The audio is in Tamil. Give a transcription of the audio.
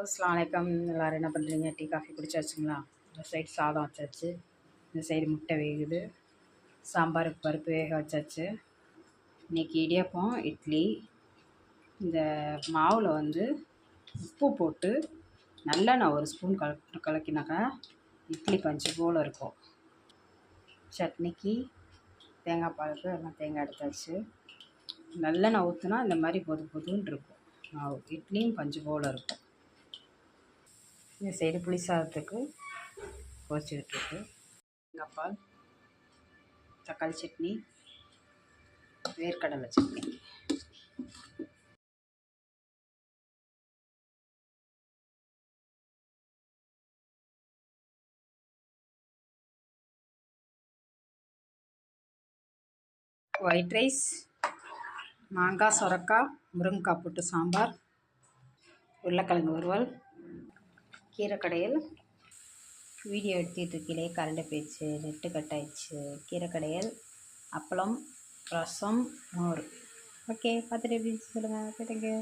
அஸ்ஸலாமு அலைக்கும். எல்லோரும் என்ன பண்ணுறீங்க? டீ காஃபி குடிச்சாச்சுங்களா? இந்த சைடு சாதம் வச்சாச்சு, இந்த சைடு முட்டை வேகுது, சாம்பாருக்கு பருப்பு வேக வச்சாச்சு. இன்றைக்கி இடியாப்பம் இட்லி. இந்த மாவில் உப்பு போட்டு நல்லெண்ணெய் ஒரு ஸ்பூன் கலக்கினாக்கா இட்லி பஞ்சு போல் இருக்கும். சட்னிக்கு தேங்காய் பாலுக்கு எல்லாம் தேங்காய் எடுத்தாச்சு. நல்லெண்ணெய் ஊற்றுனா இந்த மாதிரி பொதுன்னு இருக்கும் மாவு. இட்லியும் பஞ்சு போல் இருக்கும். இந்த சைடு புளி சாதத்துக்கு கொதிச்சுக்கிட்டுருக்கு. தேங்காய் பால், தக்காளி சட்னி, வேர்க்கடலை சட்னி. ஒயிட் ரைஸ், மாங்காய் சொரக்காய் முருங்கைக்காய் போட்டு சாம்பார், உருளைக்கிழங்கு வறுவல், கீரை கடையல். வீடியோ எடுத்துகிட்டு இருக்கையிலே கரண்ட் போயிடுச்சு, நெட்டு கட் ஆயிடுச்சு. கீரை கடையல், அப்பளம், ரசம், மோர். ஓகே, பார்த்துட்டு எப்படி சொல்லுங்கள். Okay, thank you.